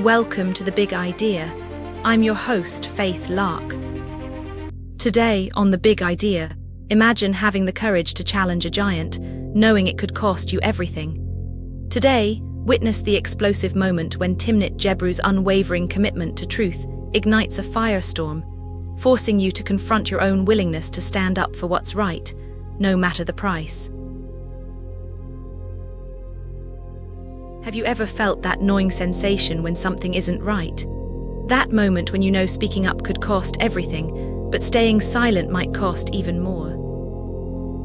Welcome to The Big Idea. I'm your host, Faith Lark. Today, on The Big Idea, imagine having the courage to challenge a giant, knowing it could cost you everything. Today, witness the explosive moment when Timnit Gebru's unwavering commitment to truth ignites a firestorm, forcing you to confront your own willingness to stand up for what's right, no matter the price. Have you ever felt that gnawing sensation when something isn't right? That moment when you know speaking up could cost everything, but staying silent might cost even more.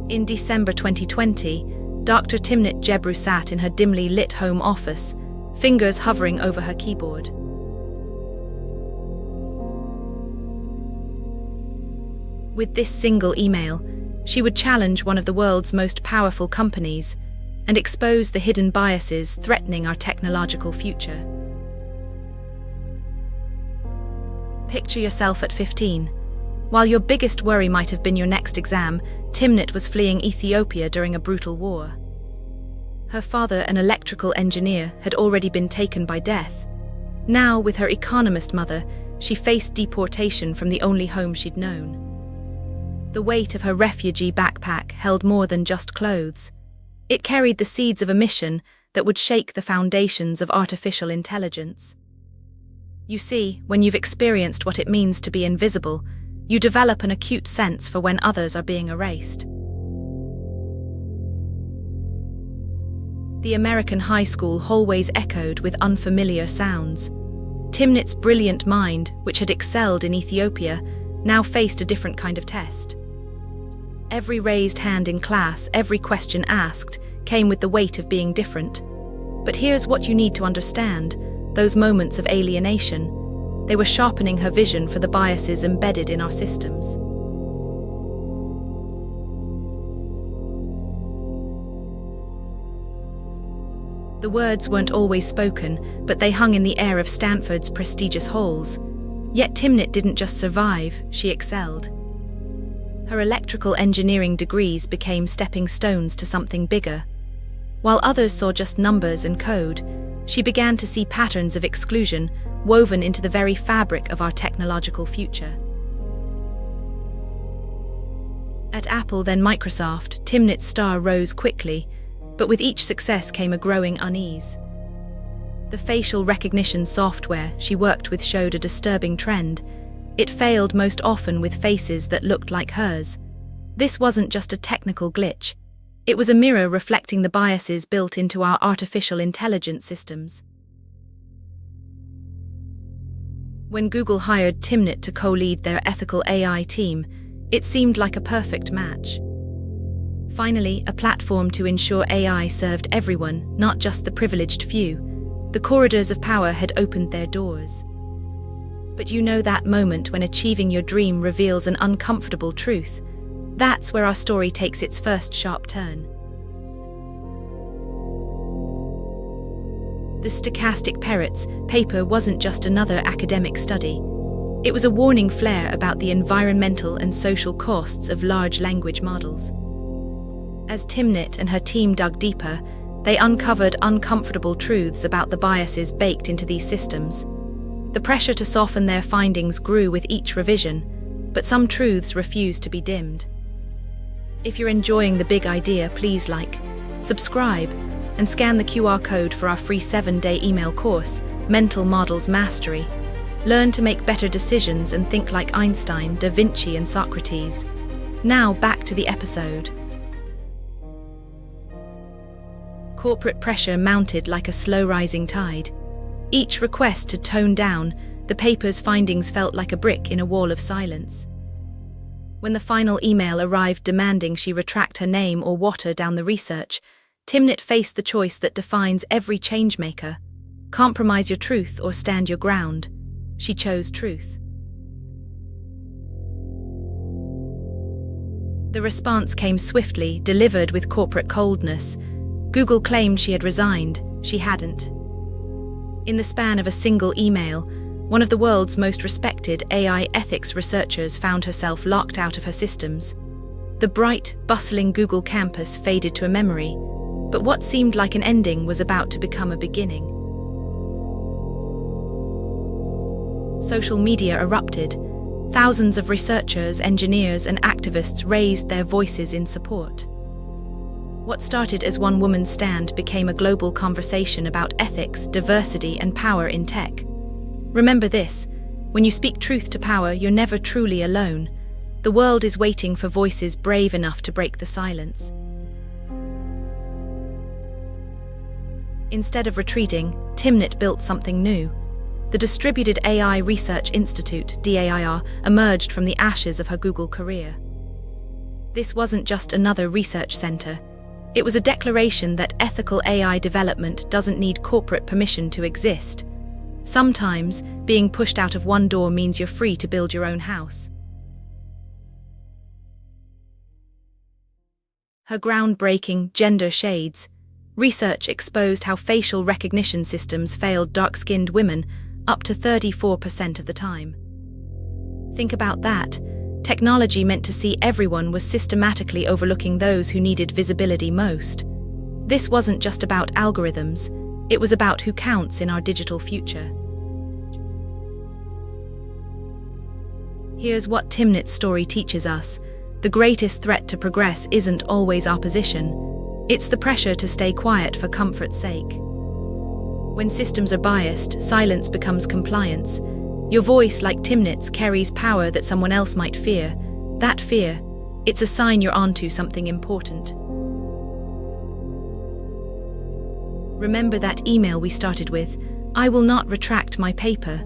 In December 2020, Dr. Timnit Gebru sat in her dimly lit home office, fingers hovering over her keyboard. With this single email, she would challenge one of the world's most powerful companies and expose the hidden biases threatening our technological future. Picture yourself at 15. While your biggest worry might have been your next exam, Timnit was fleeing Ethiopia during a brutal war. Her father, an electrical engineer, had already been taken by death. Now, with her economist mother, she faced deportation from the only home she'd known. The weight of her refugee backpack held more than just clothes. It carried the seeds of a mission that would shake the foundations of artificial intelligence. You see, when you've experienced what it means to be invisible, you develop an acute sense for when others are being erased. The American high school hallways echoed with unfamiliar sounds. Timnit's brilliant mind, which had excelled in Ethiopia, now faced a different kind of test. Every raised hand in class, every question asked, came with the weight of being different. But here's what you need to understand: those moments of alienation, they were sharpening her vision for the biases embedded in our systems. The words weren't always spoken, but they hung in the air of Stanford's prestigious halls. Yet Timnit didn't just survive, she excelled. Her electrical engineering degrees became stepping stones to something bigger. While others saw just numbers and code, she began to see patterns of exclusion woven into the very fabric of our technological future. At Apple, then Microsoft, Timnit's star rose quickly, but with each success came a growing unease. The facial recognition software she worked with showed a disturbing trend. It failed most often with faces that looked like hers. This wasn't just a technical glitch. It was a mirror reflecting the biases built into our artificial intelligence systems. When Google hired Timnit to co-lead their ethical AI team, it seemed like a perfect match. Finally, a platform to ensure AI served everyone, not just the privileged few. The corridors of power had opened their doors. But you know that moment when achieving your dream reveals an uncomfortable truth. That's where our story takes its first sharp turn. The stochastic parrots paper wasn't just another academic study. It was a warning flare about the environmental and social costs of large language models. As Timnit and her team dug deeper, they uncovered uncomfortable truths about the biases baked into these systems. The pressure to soften their findings grew with each revision, but some truths refused to be dimmed. If you're enjoying The Big Idea, please like, subscribe, and scan the QR code for our free 7-day email course, Mental Models Mastery. Learn to make better decisions and think like Einstein, Da Vinci, and Socrates. Now back to the episode. Corporate pressure mounted like a slow-rising tide. Each request to tone down, the paper's findings felt like a brick in a wall of silence. When the final email arrived demanding she retract her name or water down the research, Timnit faced the choice that defines every changemaker: compromise your truth or stand your ground. She chose truth. The response came swiftly, delivered with corporate coldness. Google claimed she had resigned. She hadn't. In the span of a single email, one of the world's most respected AI ethics researchers found herself locked out of her systems. The bright, bustling Google campus faded to a memory, but what seemed like an ending was about to become a beginning. Social media erupted. Thousands of researchers, engineers, and activists raised their voices in support. What started as one woman's stand became a global conversation about ethics, diversity, and power in tech. Remember this: when you speak truth to power, you're never truly alone. The world is waiting for voices brave enough to break the silence. Instead of retreating, Timnit built something new. The Distributed AI Research Institute, DAIR, emerged from the ashes of her Google career. This wasn't just another research center. It was a declaration that ethical AI development doesn't need corporate permission to exist. Sometimes, being pushed out of one door means you're free to build your own house. Her groundbreaking gender shades research exposed how facial recognition systems failed dark-skinned women up to 34% of the time. Think about that. Technology meant to see everyone was systematically overlooking those who needed visibility most. This wasn't just about algorithms, it was about who counts in our digital future. Here's what Timnit's story teaches us. The greatest threat to progress isn't always opposition. It's the pressure to stay quiet for comfort's sake. When systems are biased, silence becomes compliance. Your voice, like Timnit's, carries power that someone else might fear. That fear, it's a sign you're onto something important. Remember that email we started with, "I will not retract my paper."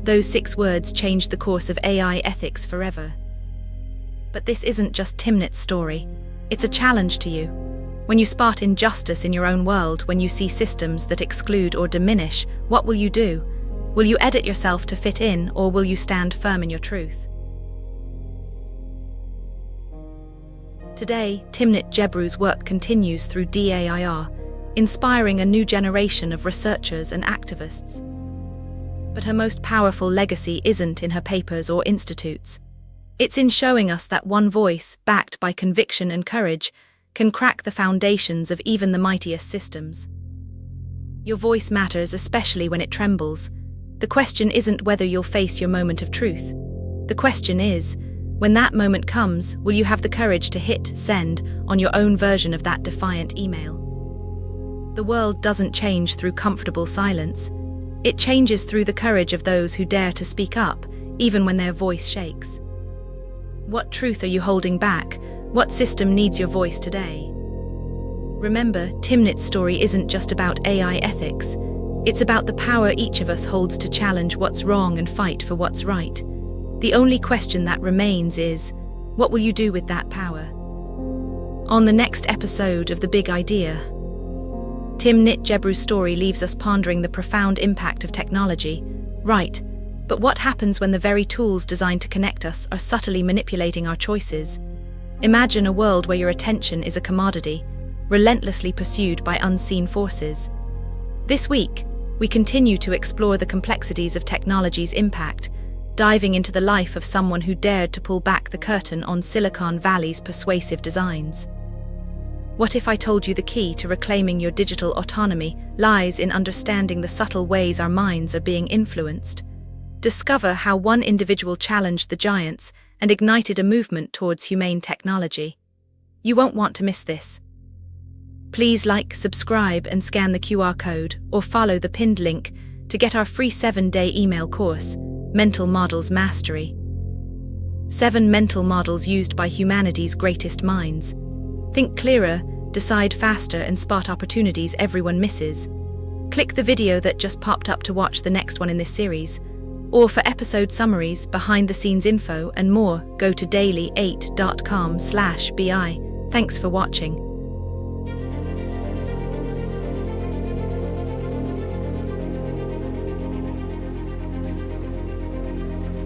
Those 6 words changed the course of AI ethics forever. But this isn't just Timnit's story. It's a challenge to you. When you spot injustice in your own world, when you see systems that exclude or diminish, what will you do? Will you edit yourself to fit in, or will you stand firm in your truth? Today, Timnit Gebru's work continues through DAIR, inspiring a new generation of researchers and activists. But her most powerful legacy isn't in her papers or institutes. It's in showing us that one voice, backed by conviction and courage, can crack the foundations of even the mightiest systems. Your voice matters, especially when it trembles. The question isn't whether you'll face your moment of truth. The question is, when that moment comes, will you have the courage to hit send on your own version of that defiant email? The world doesn't change through comfortable silence. It changes through the courage of those who dare to speak up, even when their voice shakes. What truth are you holding back? What system needs your voice today? Remember, Timnit's story isn't just about AI ethics. It's about the power each of us holds to challenge what's wrong and fight for what's right. The only question that remains is, what will you do with that power? On the next episode of The Big Idea, Timnit Gebru's story leaves us pondering the profound impact of technology. Right, but what happens when the very tools designed to connect us are subtly manipulating our choices? Imagine a world where your attention is a commodity, relentlessly pursued by unseen forces. This week, we continue to explore the complexities of technology's impact, diving into the life of someone who dared to pull back the curtain on Silicon Valley's persuasive designs. What if I told you the key to reclaiming your digital autonomy lies in understanding the subtle ways our minds are being influenced? Discover how one individual challenged the giants and ignited a movement towards humane technology. You won't want to miss this. Please like, subscribe, and scan the QR code or follow the pinned link to get our free 7-day email course, Mental Models Mastery. 7 mental models used by humanity's greatest minds. Think clearer, decide faster, and spot opportunities everyone misses. Click the video that just popped up to watch the next one in this series. Or for episode summaries, behind-the-scenes info, and more, go to daily8.com/bi. Thanks for watching.